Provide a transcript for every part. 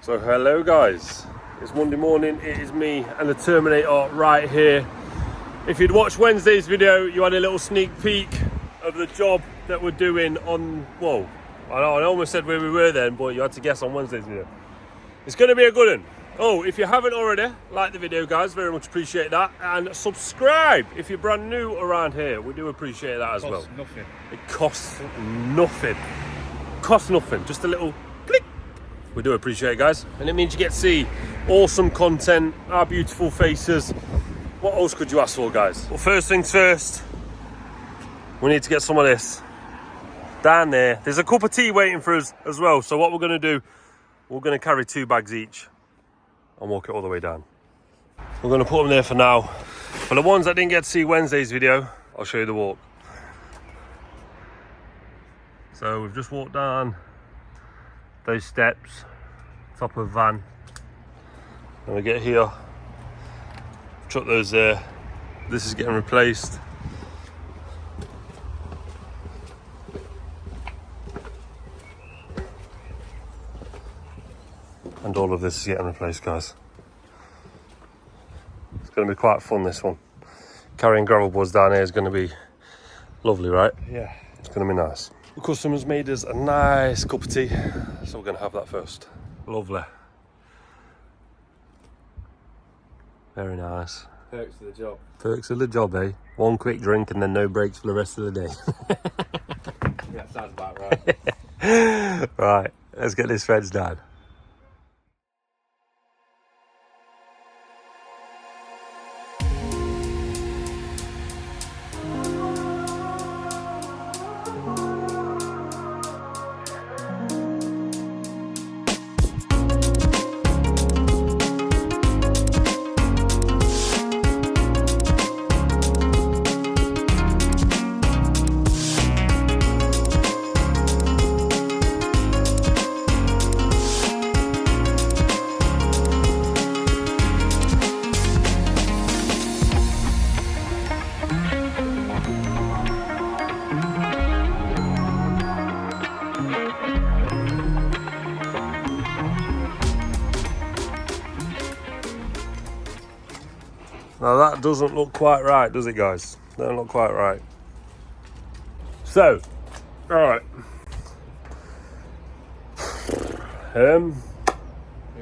So hello guys, it's Monday morning, it is me and the Terminator right here. If you'd watched Wednesday's video, you had a little sneak peek of the job that we're doing on, well, I almost said where we were then, but you had to guess on Wednesday's video. It's going to be a good one. Oh, if you haven't already, like the video guys, very much appreciate that. And subscribe if you're brand new around here, we do appreciate that as well. Nothing. It costs nothing. Costs nothing, just a little click. We do appreciate it, guys. And it means you get to see awesome content, our beautiful faces. What else could you ask for, guys? Well, first things first, we need to get some of this down there. There's a cup of tea waiting for us as well. So what we're going to do, we're going to carry 2 bags each and walk it all the way down. We're going to put them there for now. For the ones that didn't get to see Wednesday's video, I'll show you the walk. So we've just walked down those steps, top of van. When we get here, chuck those there. This is getting replaced. And all of this is getting replaced, guys. It's going to be quite fun, this one. Carrying gravel boards down here is going to be lovely, right? Yeah. It's going to be nice. The customer's made us a nice cup of tea, so we're going to have that first. Lovely. Very nice. Perks of the job. Perks of the job, eh? 1 quick drink and then no breaks for the rest of the day. Yeah, sounds about right. Right, let's get this fence down. Now that doesn't look quite right, does it, guys? Don't look quite right. So, all right. Where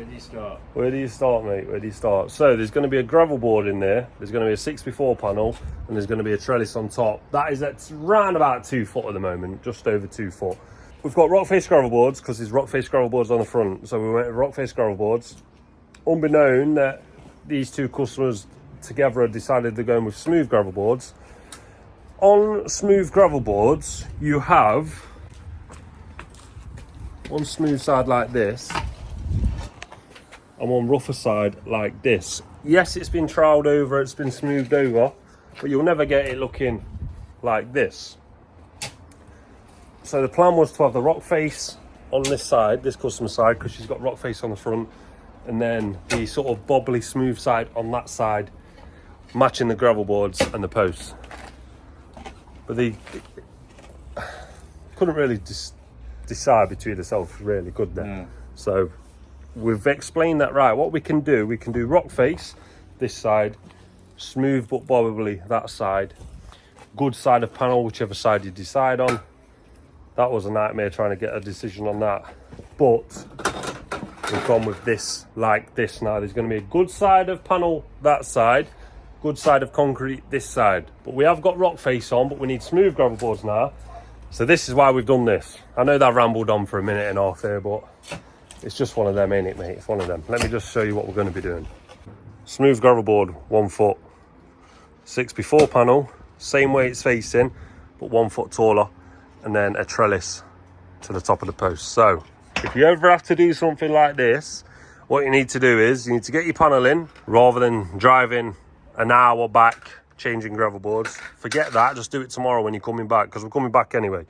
do you start? Where do you start, mate? Where do you start? So there's going to be a gravel board in there. There's going to be a 6x4 panel, and there's going to be a trellis on top. That is at round about 2 foot at the moment, just over 2 foot. We've got rock face gravel boards because there's rock face gravel boards on the front. So we went with rock face gravel boards. Unbeknown that these 2 customers together had decided they're going with smooth gravel boards. On smooth gravel boards, you have one smooth side like this and one rougher side like this. Yes, it's been troweled over, it's been smoothed over, but you'll never get it looking like this. So the plan was to have the rock face on this side, this customer side, because she's got rock face on the front, and then the sort of bobbly smooth side on that side, matching the gravel boards and the posts. But they couldn't really decide between themselves, really, could they? Yeah. So we've explained that right. What we can do rock face this side, smooth but bobbly that side, good side of panel, whichever side you decide on. That was a nightmare trying to get a decision on that, but we've gone with this like this. Now there's going to be a good side of panel that side, good side of concrete this side, but we have got rock face on, but we need smooth gravel boards now. So this is why we've done this. I know that rambled on for a minute and a half there, but it's just one of them, ain't it, mate? It's one of them. Let me just show you what we're going to be doing. Smooth gravel board, 1 foot, 6x4 panel, same way it's facing, but 1 foot taller, and then a trellis to the top of the post. So if you ever have to do something like this, what you need to do is you need to get your panel in rather than driving an hour back changing gravel boards. Forget that, just do it tomorrow when you're coming back, because we're coming back anyway.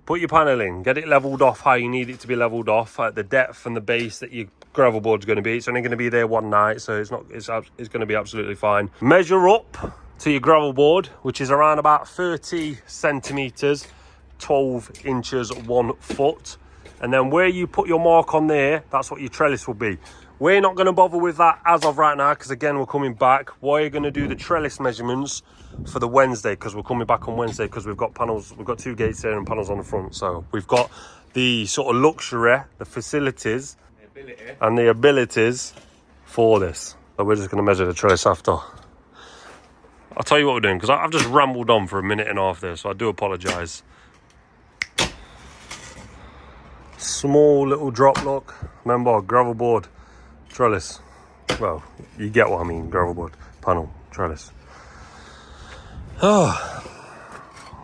Put your panel in, get it leveled off how you need it to be leveled off at the depth and the base that your gravel board's going to be. It's only going to be there one night, so it's going to be absolutely fine. Measure up to your gravel board, which is around about 30 centimeters, 12 inches, 1 foot. And then where you put your mark on there, that's what your trellis will be. We're not going to bother with that as of right now, because again, we're coming back. We're going to do the trellis measurements for the Wednesday, because we're coming back on Wednesday, because we've got panels, we've got 2 gates there and panels on the front. So we've got the sort of luxury, the facilities, and the abilities for this. So we're just going to measure the trellis after. I'll tell you what we're doing, because I've just rambled on for a minute and a half there, so I do apologise. Small little drop lock. Remember, gravel board, trellis. Well, you get what I mean, gravel board, panel, trellis. Oh,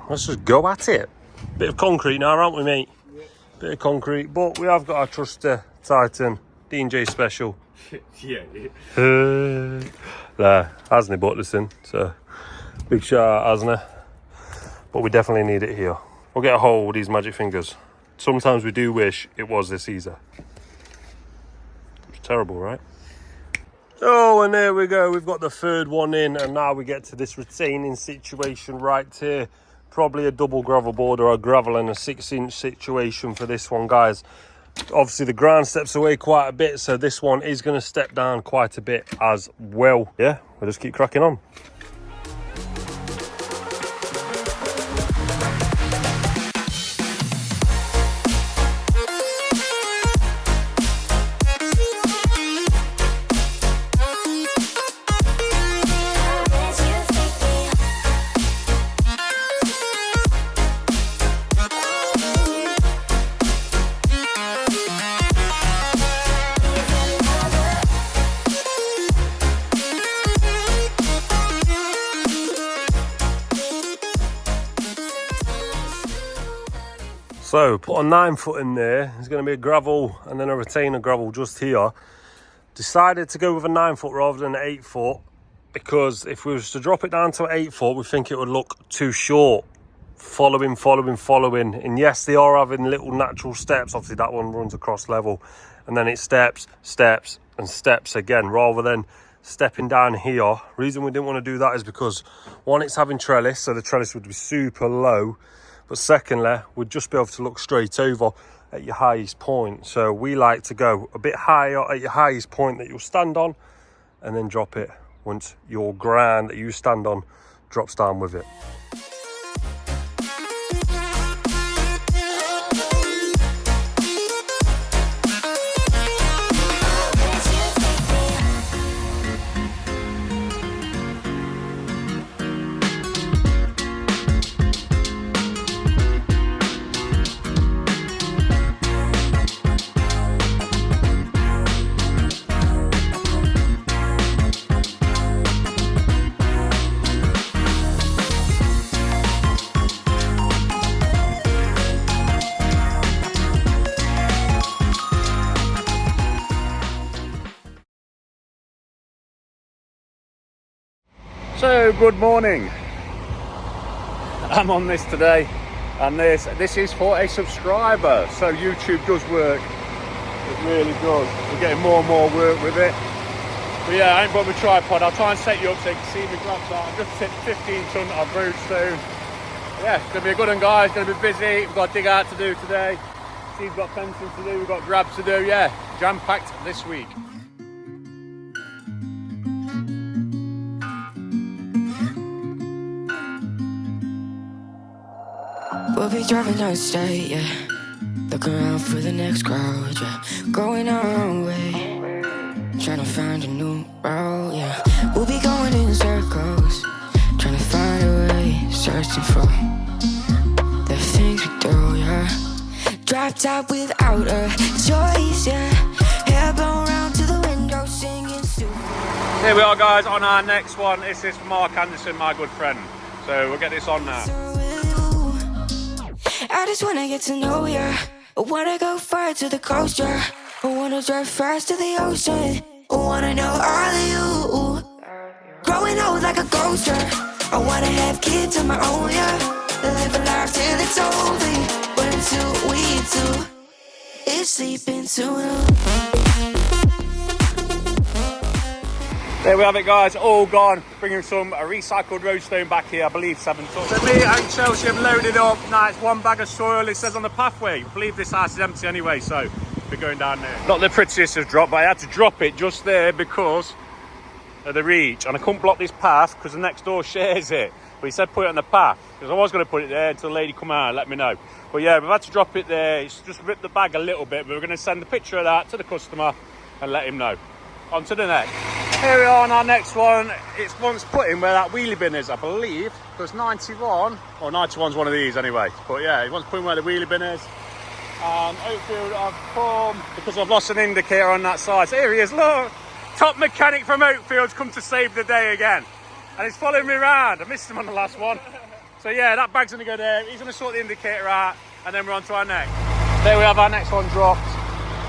let's just go at it. Bit of concrete now, aren't we, mate? Yeah. Bit of concrete, but we have got our trusty Titan, D&J Special. Yeah. There, hasn't he, but listen, so big shout out, hasn't he? But we definitely need it here. We'll get a hole with these magic fingers. Sometimes we do wish it was this easy. It's terrible, right? Oh, and there we go. We've got the third one in, and now we get to this retaining situation right here. Probably a double gravel board or a gravel and a 6-inch situation for this one, guys. Obviously, the ground steps away quite a bit, so this one is going to step down quite a bit as well. Yeah, we'll just keep cracking on. So put a 9 foot in there. There's going to be a gravel and then a retainer gravel just here. Decided to go with a 9 foot rather than an 8 foot because if we was to drop it down to 8 foot, we think it would look too short. Following. And yes, they are having little natural steps. Obviously that one runs across level. And then it steps, and steps again rather than stepping down here. Reason we didn't want to do that is because one, it's having trellis, so the trellis would be super low. But secondly, we'd just be able to look straight over at your highest point. So we like to go a bit higher at your highest point that you'll stand on and then drop it once your ground that you stand on drops down with it. So good morning. I'm on this today, and this is for a subscriber. So YouTube does work. It really does. We're getting more and more work with it. But yeah, I ain't brought my tripod. I'll try and set you up so you can see me grab that. I've just hit 15 ton of road soon. Yeah, it's gonna be a good one, guys. It's gonna be busy. We've got dig out to do today. Steve's got fencing to do. We've got grabs to do. Yeah, jam-packed this week. We'll be driving down the state, yeah. Looking around for the next crowd, yeah. Going our own way, trying to find a new route, yeah. We'll be going in circles, trying to find a way, searching for the things we do, yeah. Dropped out without a choice, yeah. Hair blown round to the window, singing stupid. Here we are, guys, on our next one. This is Mark Anderson, my good friend. So we'll get this on now. I just wanna get to know ya. I wanna go far to the coast, yeah. I wanna drive fast to the ocean. I wanna know all of you. Growing old like a ghost, yeah. I wanna have kids of my own, yeah. Live a life till it's over. But until we do, it's sleeping too long. There we have it, guys, all gone. Bringing some recycled roadstone back here, I believe 7 tons. So me and Chelsea have loaded up. Now it's 1 bag of soil, it says on the pathway. I believe this house is empty anyway, so we're going down there. Not the prettiest of drop, but I had to drop it just there because of the reach. And I couldn't block this path because the next door shares it. But he said put it on the path, because I was going to put it there until the lady come out and let me know. But yeah, we've had to drop it there. It's just ripped the bag a little bit, but we're going to send the picture of that to the customer and let him know. On to the next. Here we are on our next one. It's once put in where that wheelie bin is, I believe, because 91, or 91's one of these anyway. But yeah, he wants to put in where the wheelie bin is. And Oakfield, I've come because I've lost an indicator on that side. So here he is, look. Top mechanic from Oakfield's come to save the day again. And he's following me around. I missed him on the last one. So yeah, that bag's gonna go there. He's gonna sort the indicator out, and then we're on to our next. There we have our next one dropped.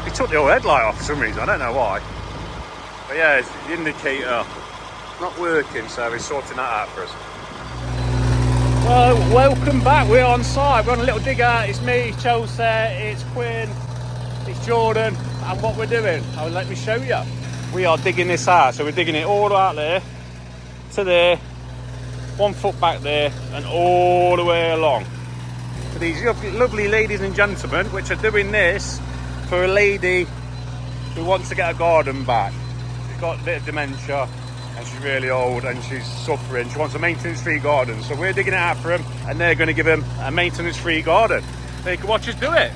He took the old headlight off for some reason, I don't know why. But yeah, it's the indicator not working, so he's sorting that out for us. Well, welcome back. We're on site. We're on a little digger. It's me, Chelsea, it's Quinn, it's Jordan, and what we're doing, let me show you. We are digging this out, so we're digging it all out there to there, 1 foot back there, and all the way along. For these lovely ladies and gentlemen, which are doing this for a lady who wants to get a garden back. She's got a bit of dementia, and she's really old, and she's suffering. She wants a maintenance-free garden, so we're digging it out for them, and they're going to give them a maintenance-free garden. They can watch us do it.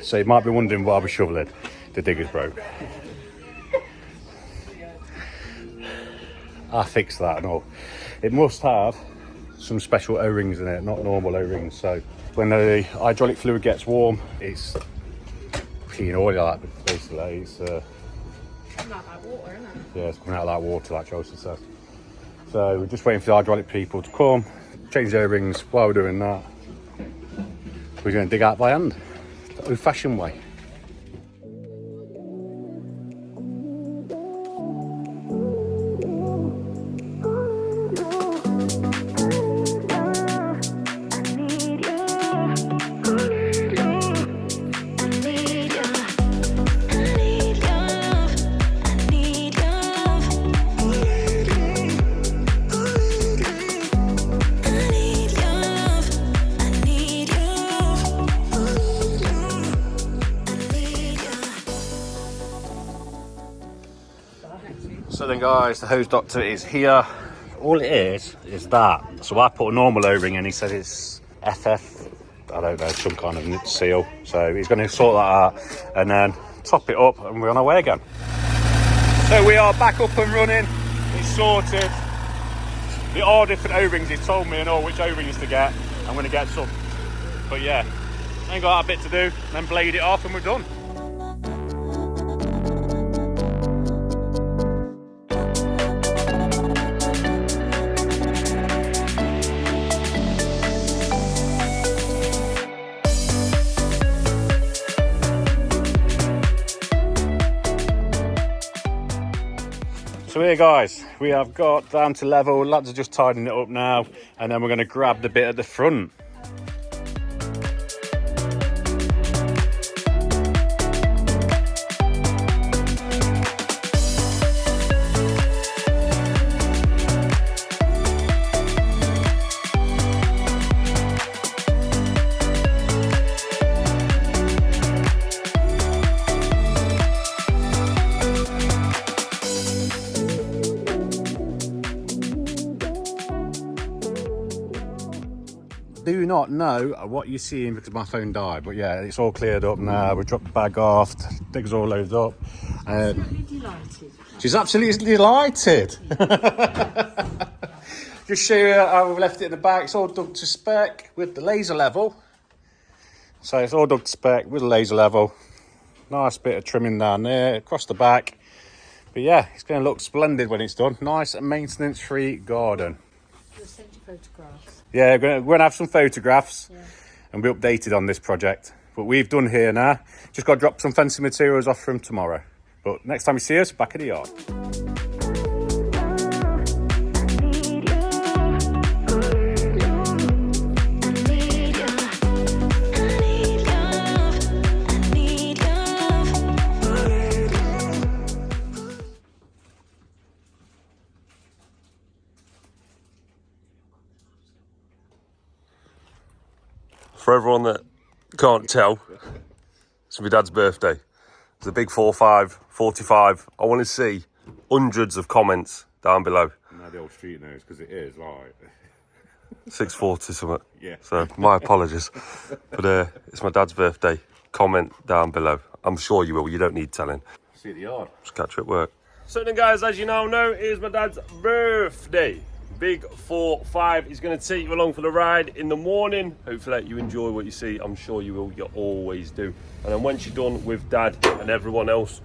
So you might be wondering why we're shoveling. The digger's broke. I fixed that and all. It must have some special O-rings in it, not normal O-rings. So when the hydraulic fluid gets warm, it's clean oil like that, basically. It's coming out like water, isn't it? yeah, it's coming out like water, like Chelsea says. So we're just waiting for the hydraulic people to come, change the O-rings while we're doing that. We're going to dig out by hand, the old-fashioned way. So then guys, the hose doctor is here. All it is that. So I put a normal O-ring in, he said it's FF, I don't know, some kind of seal. So he's going to sort that out and then top it up and we're on our way again. So we are back up and running, it's sorted. The all different O-rings, he's told me and all which O-rings to get. I'm going to get some. But yeah, ain't got a bit to do, then blade it off and we're done. So here guys, we have got down to level, lads are just tidying it up now, and then we're going to grab the bit at the front. Do not know what you're seeing because my phone died, but yeah, it's all cleared up now. We dropped the bag off, dig's all loaded up. Delighted. She's absolutely delighted. Just show you how we've left it in the back. It's all dug to spec with the laser level. So it's all dug to spec with the laser level. Nice bit of trimming down there across the back. But yeah, it's going to look splendid when it's done. Nice and maintenance-free garden. We'll send you photographs. Yeah, we're going to have some photographs and be updated on this project. But we've done here now. Just got to drop some fencing materials off from tomorrow. But next time you see us, back at the yard. For everyone that can't tell, it's my dad's birthday. It's a big 45, 45. I want to see hundreds of comments down below. Now the old street knows because it is like 640 something. Yeah. So my apologies. But it's my dad's birthday. Comment down below. I'm sure you will. You don't need telling. see at the yard. Just catch you at work. So then guys, as you now know, it is my dad's birthday. Big 4-5. He's going to take you along for the ride in the morning. Hopefully you enjoy what you see. I'm sure you will. You always do. And then once you're done with dad and everyone else,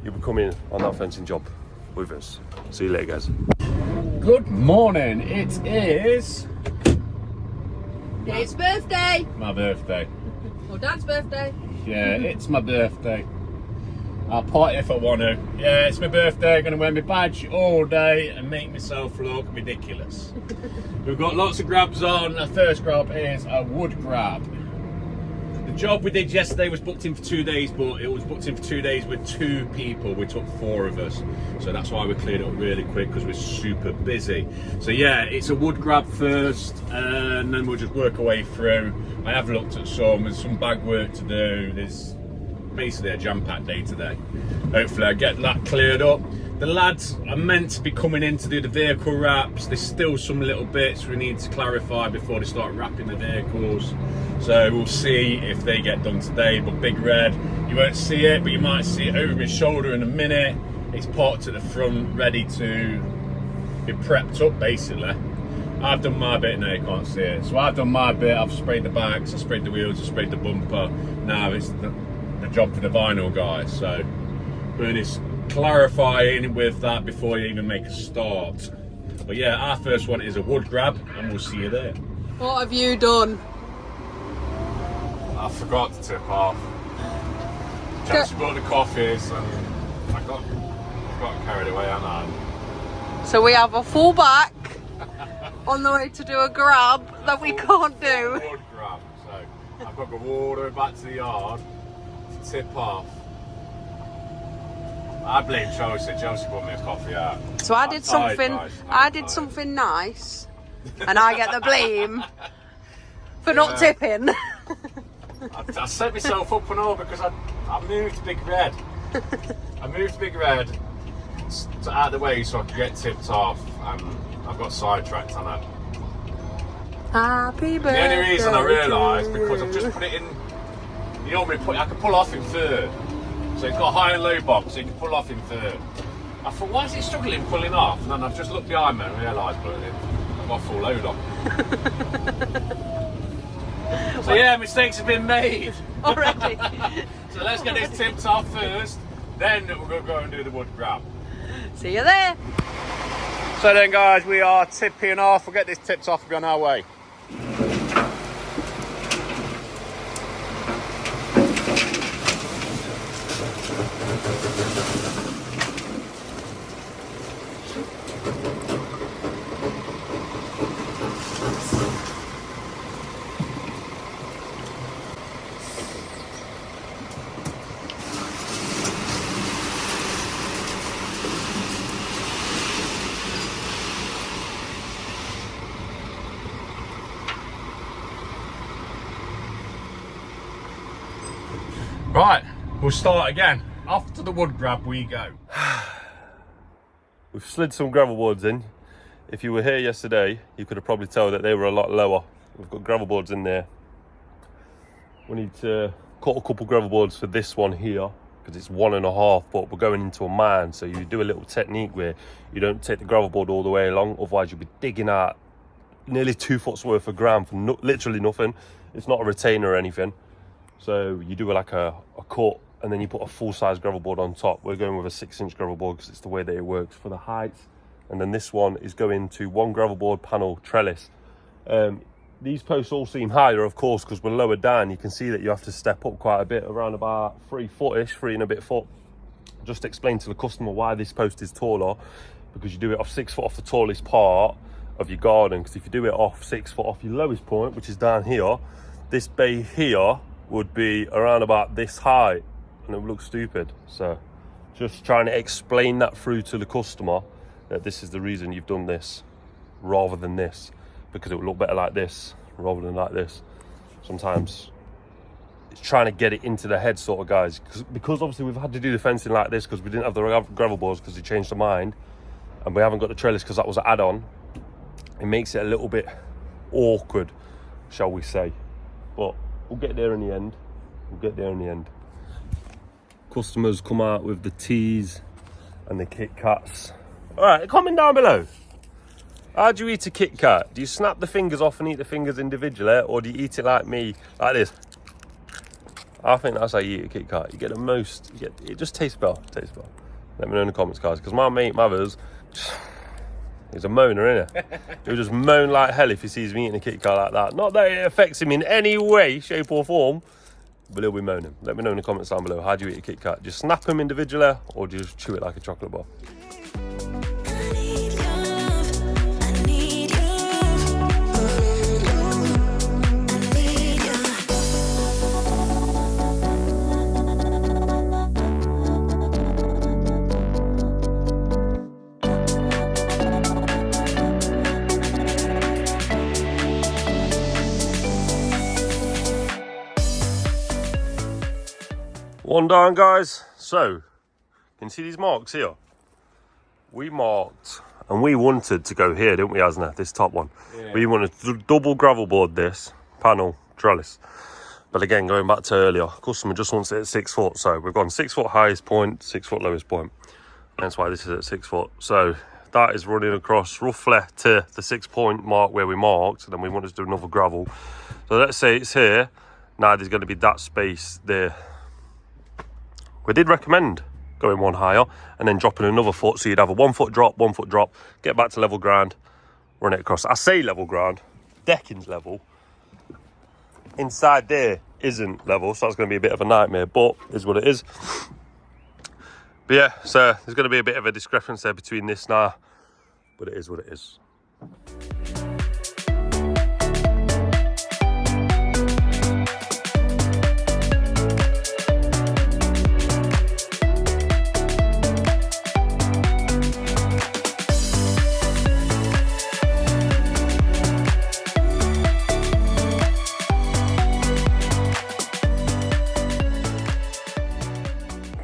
you'll be coming on that fencing job with us. See you later, guys. Good morning. It is It's birthday. my birthday. Or Dad's birthday. Yeah, it's my birthday. I'll party if I want to. Yeah, it's my birthday. I'm going to wear my badge all day and make myself look ridiculous. We've got lots of grabs on. Our first grab is a wood grab. The job we did yesterday was booked in for 2 days, but it was booked in for 2 days with 2 people. We took 4 of us. So that's why we cleared it up really quick, because we're super busy. So yeah, it's a wood grab first, and then we'll just work our way through. I have looked at some. There's some bag work to do. There's basically a jam-packed day today. Hopefully I get that cleared up. The lads are meant to be coming in to do the vehicle wraps. There's still some little bits we need to clarify before they start wrapping the vehicles. So we'll see if they get done today. But Big Red, you won't see it, but you might see it over his shoulder in a minute. It's parked at the front, ready to be prepped up basically. I've done my bit, now you can't see it. So I've done my bit, I've sprayed the backs, I've sprayed the wheels, I've sprayed the bumper. Now it's the job for the vinyl guys. So Bernie's clarifying with that before you even make a start. But But yeah, our first one is a wood grab, and we'll see you there. What have you done? I forgot to tip off. Chelsea bought the coffees, and I got carried away, haven't I? So we have a full back on the way to do a grab that we can't do. Wood grab. So I've got to go all the way back to the yard to tip off. I blame Chelsea. Chelsea bought me a coffee out. So I did something nice, and I get the blame for not tipping. I set myself up and all because I moved Big Red. I moved Big Red out of the way so I could get tipped off, and I've got sidetracked on it. Happy birthday. The only reason I realised, because I've just put it in, you know, I can pull off in third. So it's got a high and low box, so you can pull off in third. I thought, why is it struggling pulling off? And then I've just looked behind me and realised, I've got a full load on. So yeah, mistakes have been made. Already. So let's get this tipped off first, then we're going to go and do the wood grab. See you there. So then guys, we are tipping off. We'll get this tipped off and be on our way. Right, we'll start again. Off to the wood grab we go. We've slid some gravel boards in. If you were here yesterday, you could have probably told that they were a lot lower. We've got gravel boards in there. We need to cut a couple gravel boards for this one here because it's 1.5, but we're going into a mine. So you do a little technique where you don't take the gravel board all the way along, otherwise you'll be digging out nearly 2 foot's worth of ground for literally nothing. It's not a retainer or anything. So you do like a cut, and then you put a full-size gravel board on top. We're going with a 6-inch gravel board because it's the way that it works for the height. And then this one is going to 1 gravel board panel trellis. These posts all seem higher, of course, because we're lower down. You can see that you have to step up quite a bit, around about 3 foot-ish, 3 and a bit foot. Just explain to the customer why this post is taller, because you do it off 6 foot off the tallest part of your garden. Because if you do it off 6 foot off your lowest point, which is down here, this bay here would be around about this height, and it would look stupid. So just trying to explain that through to the customer, that this is the reason you've done this rather than this, because it would look better like this rather than like this. Sometimes it's trying to get it into the head, sort of, guys, because obviously we've had to do the fencing like this because we didn't have the gravel boards because we changed our mind, and we haven't got the trellis because that was an add-on. It makes it a little bit awkward, shall we say, but we'll get there in the end. We'll get there in the end. Customers come out with the teas and the Kit Kats. All right, comment down below. How do you eat a Kit Kat? Do you snap the fingers off and eat the fingers individually, or do you eat it like me, like this? I think that's how you eat a Kit Kat. You get the most. It just tastes better. Tastes better. Let me know in the comments, guys, because my mate Mathers, he's a moaner, isn't he? He'll just moan like hell if he sees me eating a Kit Kat like that. Not that it affects him in any way, shape or form, but he'll be moaning. Let me know in the comments down below. How do you eat a Kit Kat? Do you snap them individually, or do you just chew it like a chocolate bar? One down, guys. So, can you see these marks here? We marked, and we wanted to go here, didn't we, Asna? This top one. Yeah. We wanted to double gravel board this panel trellis. But again, going back to earlier, customer just wants it at 6 foot. So we've gone 6 foot highest point, 6 foot lowest point. That's why this is at 6 foot. So that is running across roughly to the 6 point mark where we marked. And then we wanted to do another gravel. So let's say it's here. Now there's going to be that space there. We did recommend going one higher, and then dropping another foot. So you'd have a 1 foot drop, 1 foot drop, get back to level ground, run it across. I say level ground, decking's level. Inside there isn't level, so that's going to be a bit of a nightmare, but is what it is. But yeah, so there's going to be a bit of a discrepancy there between this now, but it is what it is.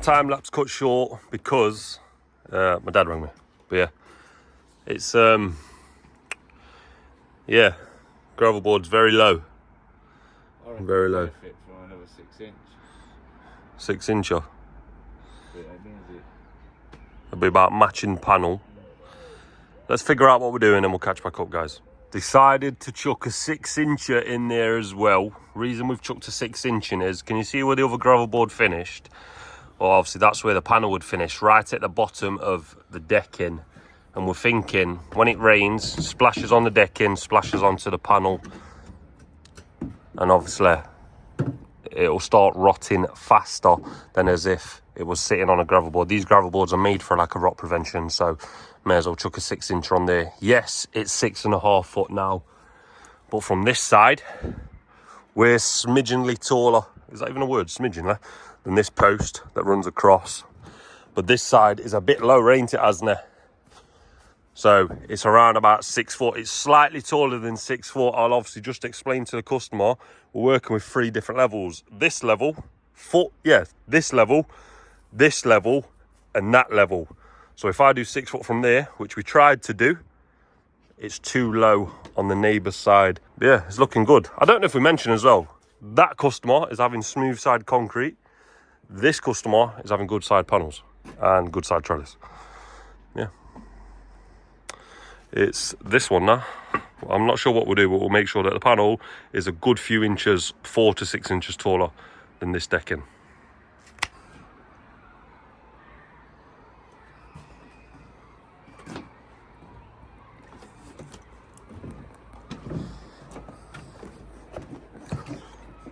Time lapse cut short because my dad rang me. But yeah, it's yeah, gravel board's very low. Very low. Fit for another 6 inch. 6 incher. Bit heavy, is it? It'll be about matching panel. Let's figure out what we're doing and we'll catch back up, guys. Decided to chuck a 6 incher in there as well. Reason we've chucked a 6 inch in is, can you see where the other gravel board finished? Well, obviously that's where the panel would finish, right at the bottom of the decking. And we're thinking, when it rains, splashes on the decking, splashes onto the panel. And obviously, it'll start rotting faster than as if it was sitting on a gravel board. These gravel boards are made for like a rot prevention, so may as well chuck a 6 inch on there. Yes, it's 6.5 foot now. But from this side, we're smidgenly taller. Is that even a word? Smidgenly? Than this post that runs across. But this side is a bit lower, ain't it, hasn't it? So it's around about 6 foot. It's slightly taller than 6 foot. I'll obviously just explain to the customer, we're working with 3 different levels. This level, this level, and that level. So if I do 6 foot from there, which we tried to do, it's too low on the neighbour's side. Yeah, it's looking good. I don't know if we mentioned as well, that customer is having smooth side concrete. This customer is having good side panels and good side trellis. Yeah. It's this one now. I'm not sure what we'll do, but we'll make sure that the panel is a good few inches, 4 to 6 inches taller than this decking.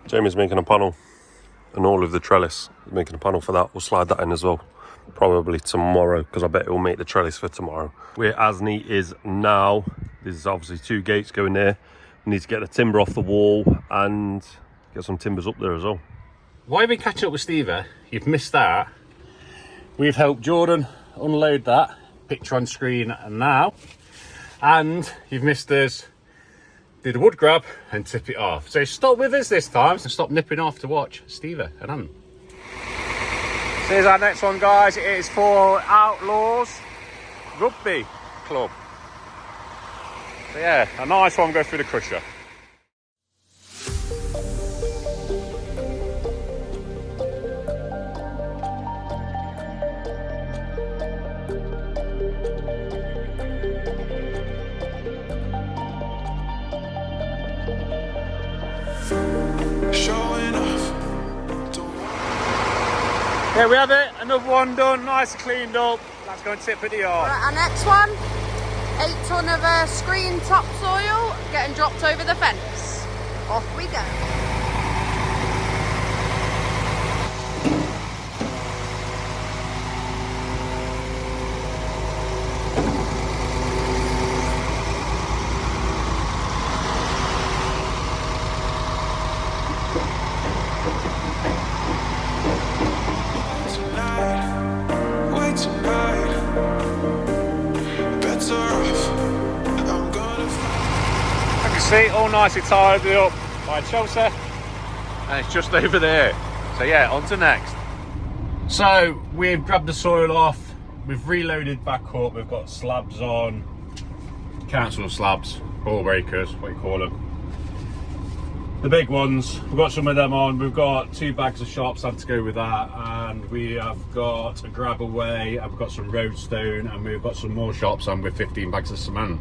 Jamie's making a panel. And all of the trellis, making a panel for that. We'll slide that in as well, probably tomorrow, because I bet it will make the trellis for tomorrow. Where Asney is now, there's obviously 2 gates going there. We need to get the timber off the wall and get some timbers up there as well. Why have you been catching up with Stevie? You've missed that. We've helped Jordan unload that, picture on screen now. And you've missed us do the wood grab and tip it off. So stop with us this time and stop nipping off to watch Stevie and Anne. So here's our next one, guys. It is for Outlaws Rugby Club. So yeah, a nice one, go through the crusher. There we have it, another one done, nice and cleaned up. Let's go and tip at the yard. Right, our next one, 8 ton of screen topsoil getting dropped over the fence. Off we go. See, all nicely tied up by Chelsea, and it's just over there. So yeah, on to next. So we've grabbed the soil off, we've reloaded back up, we've got slabs on, council slabs, ball breakers, what you call them. The big ones, we've got some of them on, we've got 2 bags of sharp sand to go with that, and we have got a grab away, and we've got some roadstone, and we've got some more sharp sand with 15 bags of cement.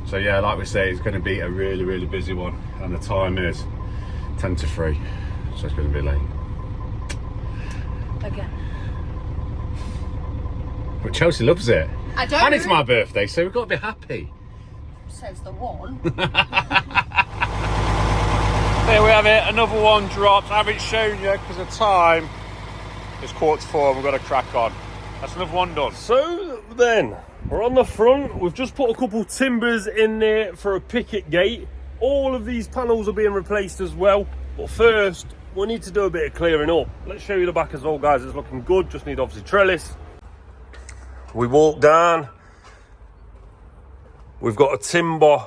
So yeah, like we say, it's going to be a really, really busy one, and the time is 10 to 3, so it's going to be late. Again. But Chelsea loves it. I don't. And it's my birthday, so we've got to be happy. Says the one. There we have it, another one dropped. I haven't shown you because of time. It's 3:45, we've got to crack on. That's another one done. So then, we're on the front. We've just put a couple timbers in there for a picket gate. All of these panels are being replaced as well. But first, we need to do a bit of clearing up. Let's show you the back as well, guys. It's looking good. Just need obviously trellis. We walk down. We've got a timber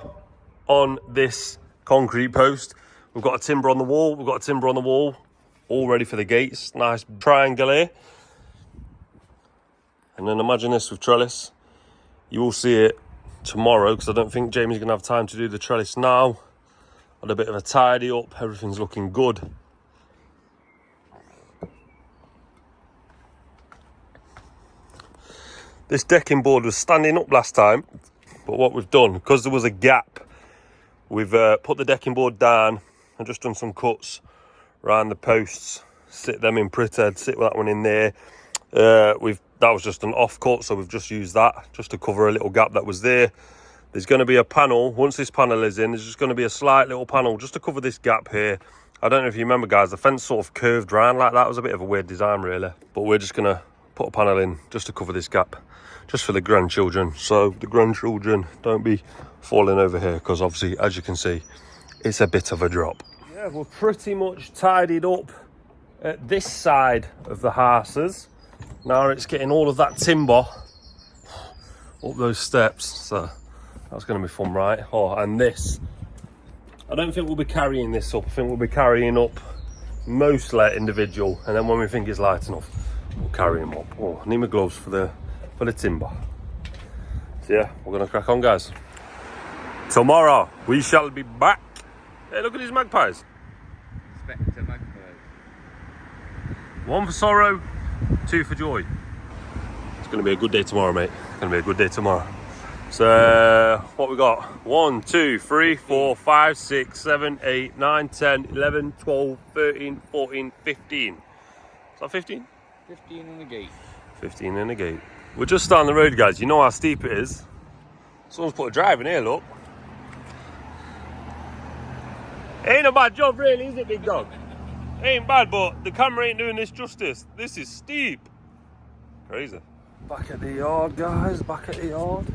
on this concrete post. We've got a timber on the wall. We've got a timber on the wall. All ready for the gates. Nice triangle here. And then imagine this with trellis. You will see it tomorrow because I don't think Jamie's going to have time to do the trellis now. Had a bit of a tidy up. Everything's looking good. This decking board was standing up last time. But what we've done, because there was a gap, we've put the decking board down and just done some cuts around the posts. Sit them in printhead, sit that one in there. That was just an off cut, so we've just used that just to cover a little gap that was there. There's going to be a panel, once this panel is in, there's just going to be a slight little panel just to cover this gap here. I don't know if you remember, guys, the fence sort of curved round like that. It was a bit of a weird design, really. But we're just going to put a panel in just to cover this gap, just for the grandchildren. So the grandchildren don't be falling over here, because obviously, as you can see, it's a bit of a drop. Yeah, we're pretty much tidied up at this side of the houses. Now it's getting all of that timber up those steps, so that's going to be fun, right? Oh, and this, I don't think we'll be carrying this up. I think we'll be carrying up mostly individual, and then when we think it's light enough, we'll carry them up. Oh, I need my gloves for the timber. So yeah, we're going to crack on, guys. Tomorrow we shall be back. Hey, look at these magpies. Spectre magpies. One for sorrow, two for joy. It's going to be a good day tomorrow, mate. It's going to be a good day tomorrow. So, what we got? 1, 2, 3, 4, 5, 6, 7, 8, 9, 10, 11, 12, 13, 14, 15. Is that 15? 15 in the gate. 15 in the gate. We're just down the road, guys. You know how steep it is. Someone's put a drive in here, look. Ain't a bad job, really, is it, big dog? Ain't bad, but the camera ain't doing this justice. This is steep. Crazy. Back at the yard, guys. Back at the yard.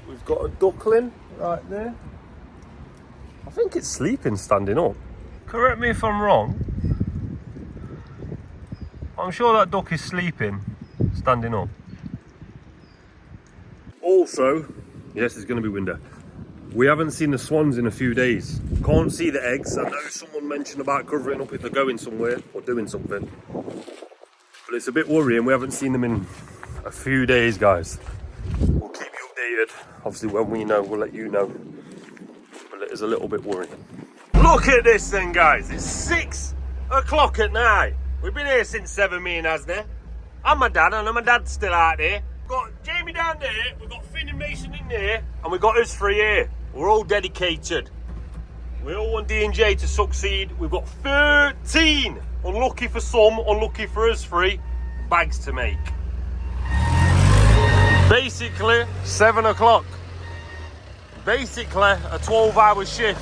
We've got a duckling right there. I think it's sleeping standing up. Correct me if I'm wrong. I'm sure that duck is sleeping standing up. Also, yes, it's going to be winter. We haven't seen the swans in a few days. Can't see the eggs. I know someone mentioned about covering up if they're going somewhere or doing something. But it's a bit worrying. We haven't seen them in a few days, guys. We'll keep you updated. Obviously, when we know, we'll let you know. But it is a little bit worrying. Look at this thing, guys. It's 6 o'clock at night. We've been here since 7, me and Asna. I'm my dad, and my dad's still out there. We've got Jamie down there, we've got Finn and Mason in there, and we've got us 3 here. We're all dedicated. We all want D&J to succeed. We've got 13, unlucky for some, unlucky for us 3, bags to make. Basically, 7 o'clock. Basically, a 12-hour shift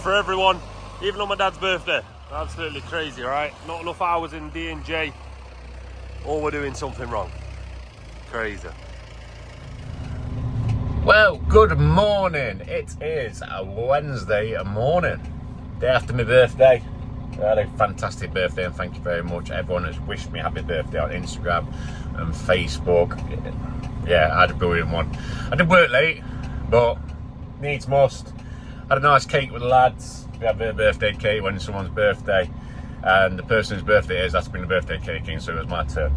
for everyone, even on my dad's birthday. Absolutely crazy, right? Not enough hours in D&J, or we're doing something wrong. Crazy. Well, good morning. It is a Wednesday morning, day after my birthday. I had a fantastic birthday, and thank you very much. Everyone has wished me happy birthday on Instagram and Facebook. Yeah, I had a brilliant one. I did work late, but needs must. Had a nice cake with the lads. We have a birthday cake when it's someone's birthday, and the person whose birthday it is, that's been the birthday cake in, so it was my turn.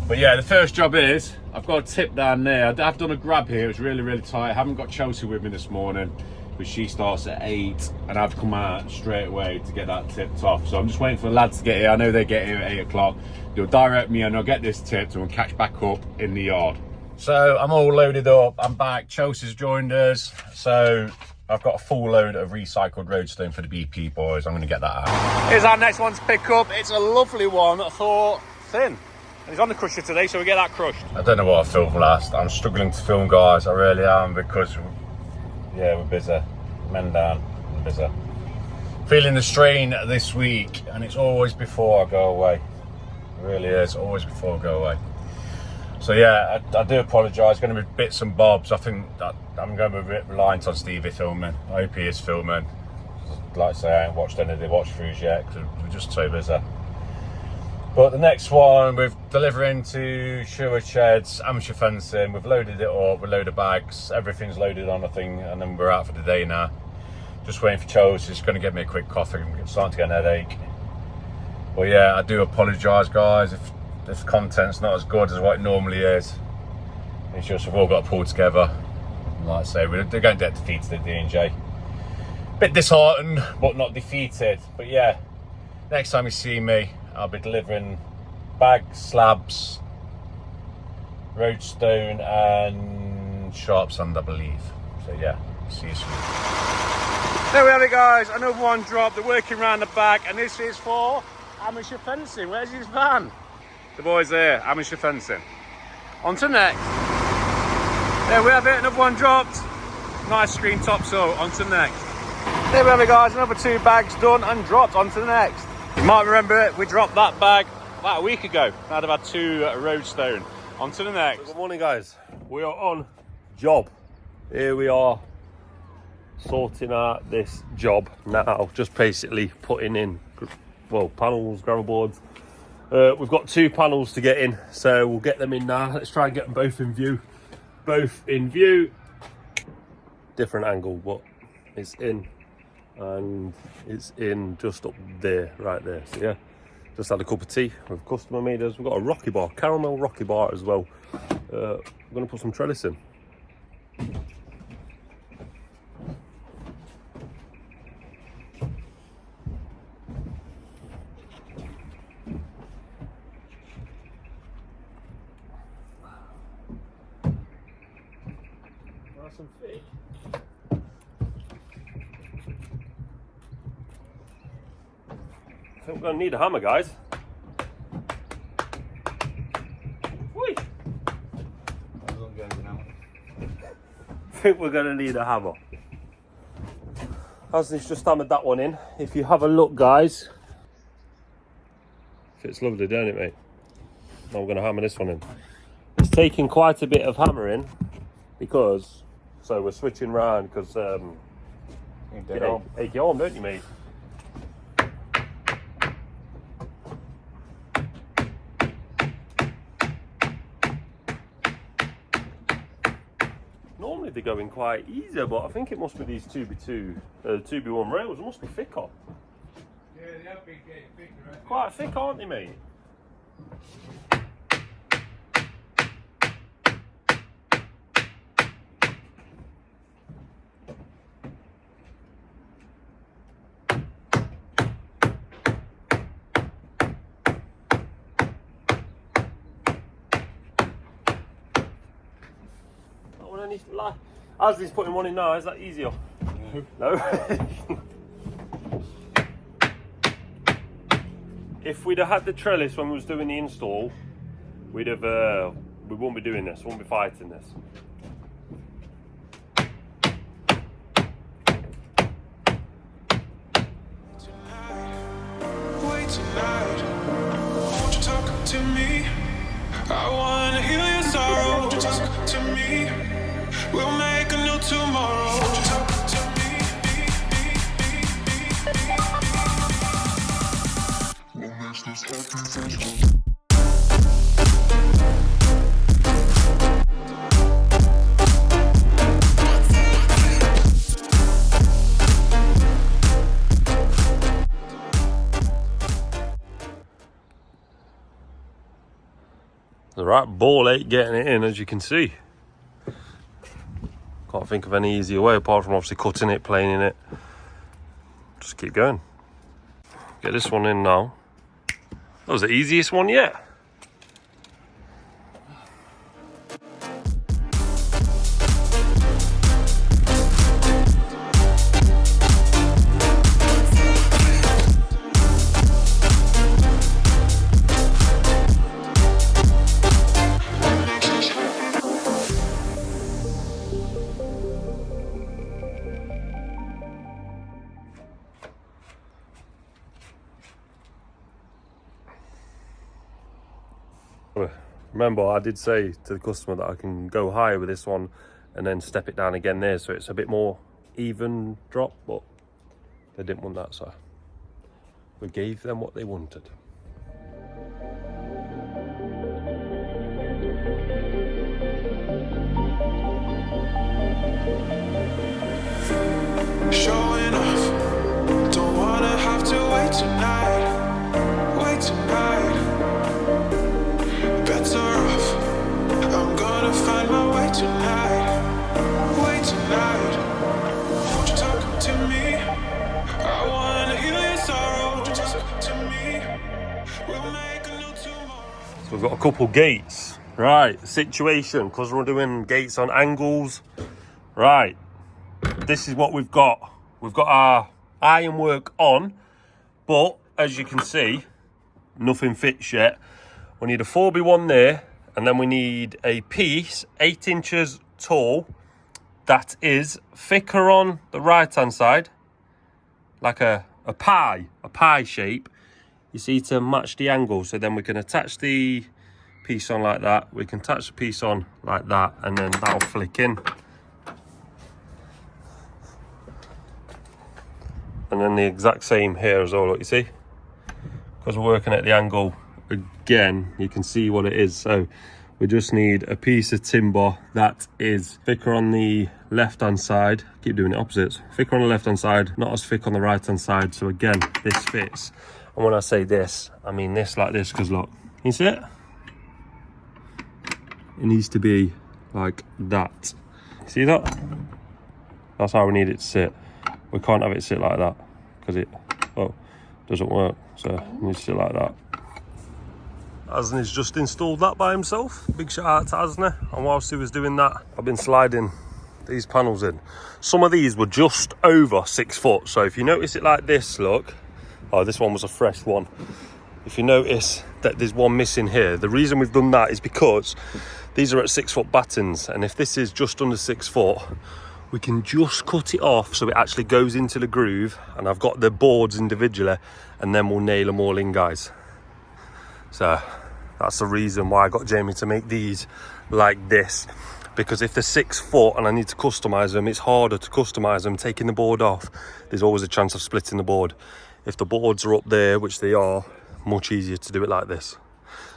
But yeah, the first job is, I've got a tip down there. I've done a grab here, it's really, really tight. I haven't got Chelsea with me this morning, because she starts at 8, and I've come out straight away to get that tipped off. So I'm just waiting for the lads to get here. I know they get here at 8 o'clock. They'll direct me and I'll get this tipped, and we'll catch back up in the yard. So I'm all loaded up, I'm back. Chelsea's joined us, so I've got a full load of recycled roadstone for the BP boys. I'm going to get that out. Here's our next one to pick up. It's a lovely one. I thought, Finn, And he's on the crusher today, so we get that crushed. I don't know what I filmed last. I'm struggling to film, guys. I really am, because yeah, we're busy. Men down, we're busy. Feeling the strain this week, and it's always before I go away. It really is, always before I go away. So yeah, I do apologise. Going to be bits and bobs. I think that I'm going to be a bit reliant on Stevie filming. I hope he is filming. Like I say, I ain't watched any of the watch-throughs yet because we're just so busy. But the next one, we're delivering to Sherwood Sheds, amateur fencing. We've loaded it up with a load of bags. Everything's loaded on, I think, and then we're out for the day now. Just waiting for Chose. He's going to get me a quick coffee. I'm starting to get an headache. But yeah, I do apologise, guys, if this content's not as good as what it normally is. It's just we've all got to pull together. Like I say, they're going to get defeated at D&J. Bit disheartened, but not defeated. But yeah, next time you see me, I'll be delivering bags, slabs, roadstone and sharp sand, I believe. So yeah, see you soon. There we have it, guys. Another one drop. They're working around the back, and this is for amateur fencing. Where's his van? The boys there, amateur fencing. On to next. There we have it, another one dropped. Nice screen top, so on to next. There we have it, guys, another 2 bags done and dropped. On to the next. You might remember it, we dropped that bag about a week ago. Now they've had 2 roadstone. On to the next. Good morning, guys. We are on job. Here we are sorting out this job now. Just basically putting in, well, panels, gravel boards. We've got 2 panels to get in, so we'll get them in now. Let's try and get them both in view. Both in view. Different angle, but it's in. And it's in just up there, right there. So yeah, just had a cup of tea with customer made us. We've got a rocky bar, caramel rocky bar as well. We're going to put some trellis in. Some fig. I think we're going to need a hammer, guys. Whee! I think we're going to need a hammer. Hasn't just hammered that one in. If you have a look, guys, fits lovely, don't it, mate? Now we're going to hammer this one in. It's taking quite a bit of hammering because. So we're switching round because you ache your arm, don't you, mate? Normally they're going quite easy, but I think it must be these 2B1 rails. They must be thicker. Yeah, they have been getting thicker, right? Quite thick, aren't they, mate? As he's putting one in now, is that easier? No. If we'd have had the trellis when we was doing the install, we'd have we wouldn't be doing this, wouldn't be fighting this. Wait tonight, won't you talk to me? I wanna heal your sorrow. Won't you talk to me? We'll make a new tomorrow. Won't you talk to me? We'll make this happen. The right ball ain't getting it in, as you can see. Can't think of any easier way apart from obviously cutting it, planing it. Just keep going. Get this one in now. That was the easiest one yet. Remember, I did say to the customer that I can go higher with this one and then step it down again there, so it's a bit more even drop, but they didn't want that, so we gave them what they wanted. Showing off, don't wanna have to wait tonight. Better off, I'm gonna find my way tonight. Wait tonight, won't you talk to me? I wanna heal your sorrow, won't you talk to me? We'll make a new tomorrow. So we've got a couple gates. Right, situation, because we're doing gates on angles. Right, this is what we've got. We've got our ironwork on, but as you can see, nothing fits yet. We need a 4x1 there, and then we need a piece 8 inches tall that is thicker on the right hand side, like a pie shape, you see, to match the angle. So then we can attach the piece on like that, we can attach the piece on like that, and then that'll flick in. And then the exact same here as well, look, you see, because we're working at the angle again, you can see what it is. So we just need a piece of timber that is thicker on the left hand side, keep doing it opposites, thicker on the left hand side, not as thick on the right hand side. So again, this fits. And when I say this, I mean this, like this, because look, you see it? It needs to be like that. See that? That's how we need it to sit. We can't have it sit like that because it doesn't work. So it needs to sit like that. Asney's just installed that by himself. Big shout out to Asney. And whilst he was doing that, I've been sliding these panels in. Some of these were just over 6 foot. So if you notice it like this, look. Oh, this one was a fresh one. If you notice that there's one missing here, the reason we've done that is because these are at 6 foot battens. And if this is just under 6 foot, we can just cut it off so it actually goes into the groove. And I've got the boards individually, and then we'll nail them all in, guys. So that's the reason why I got Jamie to make these like this, because if they're 6 foot and I need to customize them, it's harder to customize them. Taking the board off, there's always a chance of splitting the board. If the boards are up there, which they are, much easier to do it like this.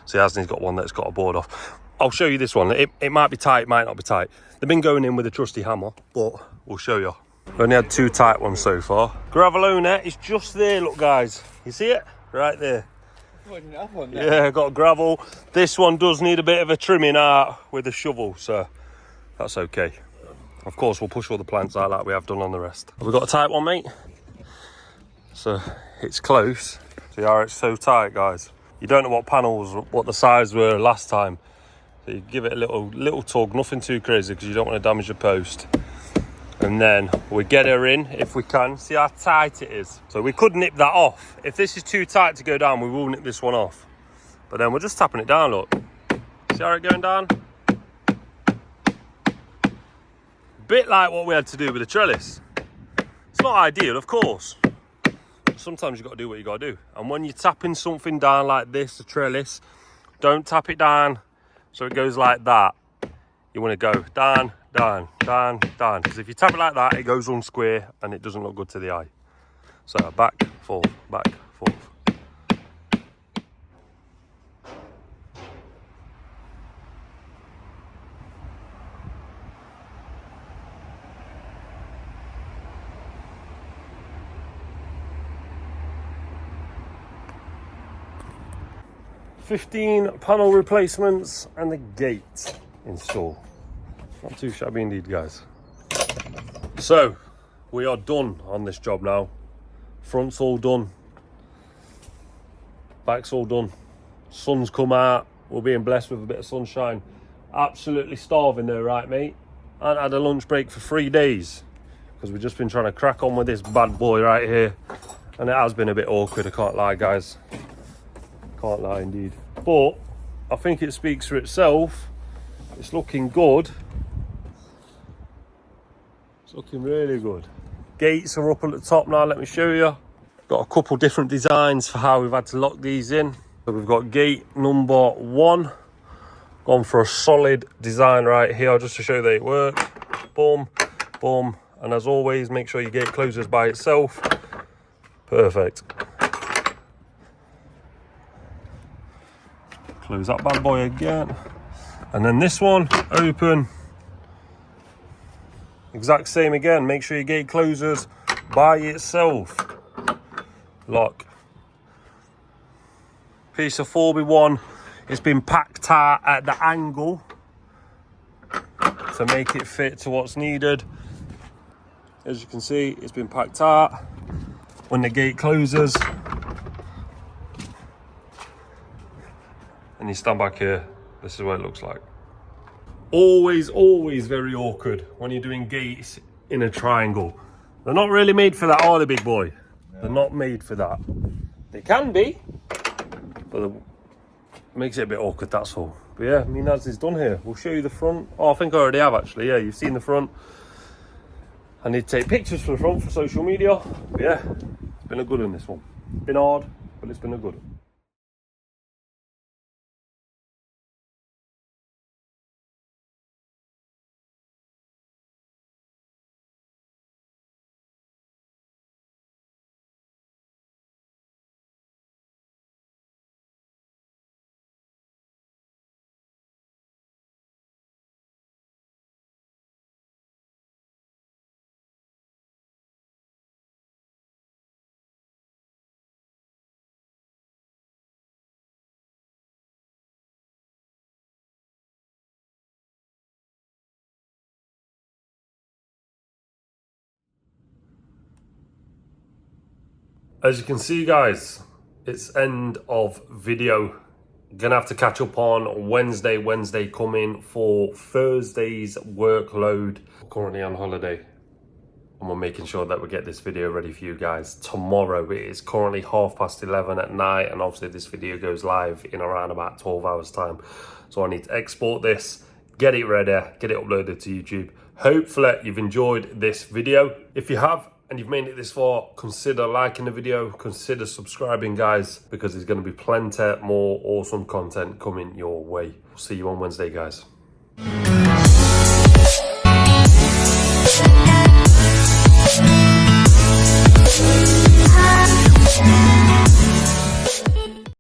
So Asney's got one that's got a board off. I'll show you this one. It might be tight, might not be tight. They've been going in with a trusty hammer, but we'll show you. We've only had 2 tight ones so far. Gravelona is just there, look guys. You see it? Right there. Yeah, got gravel. This one does need a bit of a trimming out with a shovel, so that's okay. Of course, we'll push all the plants out like we have done on the rest. Have we got a tight one, mate? So it's close. See how it's so tight, guys? You don't know what the size were last time. So you give it a little tug, nothing too crazy, because you don't want to damage the post. And then we get her in if we can. See how tight it is. So we could nip that off. If this is too tight to go down, we will nip this one off. But then we're just tapping it down, look. See how it's going down? Bit like what we had to do with the trellis. It's not ideal, of course. But sometimes you've got to do what you got to do. And when you're tapping something down like this, the trellis, don't tap it down so it goes like that. You want to go down, down, down, down. Because if you tap it like that, it goes unsquare and it doesn't look good to the eye. So back, forth, back, forth. $15 panel replacements and the gate install. Not too shabby indeed, guys. So we are done on this job now. Front's all done, back's all done, sun's come out, we're being blessed with a bit of sunshine. Absolutely starving though, right mate? I had a lunch break for 3 days because we've just been trying to crack on with this bad boy right here, and it has been a bit awkward, I can't lie, guys. Can't lie indeed. But I think it speaks for itself. It's looking good. It's looking really good. Gates are up at the top now, let me show you. Got a couple different designs for how we've had to lock these in. So we've got gate number 1 Gone for a solid design right here just to show that it works. Boom, boom. And as always, make sure your gate closes by itself. Perfect. Close that bad boy again. And then this one, open. Exact same again. Make sure your gate closes by itself. Lock. Piece of 4x1. It's been packed tight at the angle to make it fit to what's needed. As you can see, it's been packed tight. When the gate closes, and you stand back here, this is what it looks like. Always, always very awkward when you're doing gates in a triangle. They're not really made for that, are they, big boy? No. They're not made for that. They can be, but it makes it a bit awkward, that's all. But yeah, me and Naz is done here. We'll show you the front. Oh, I think I already have actually. Yeah, you've seen the front. I need to take pictures for the front for social media. But yeah, it's been a good one, this one. Been hard, but it's been a good one. As you can see, guys, it's end of video. Gonna have to catch up on Wednesday coming for Thursday's workload. We're currently on holiday and we're making sure that we get this video ready for you guys tomorrow. It is currently 11:30 at night, and obviously this video goes live in around about 12 hours time. So I need to export this, get it ready, get it uploaded to YouTube. Hopefully you've enjoyed this video. If you have, and you've made it this far, consider liking the video, consider subscribing, guys, because there's going to be plenty more awesome content coming your way. See you on Wednesday, guys.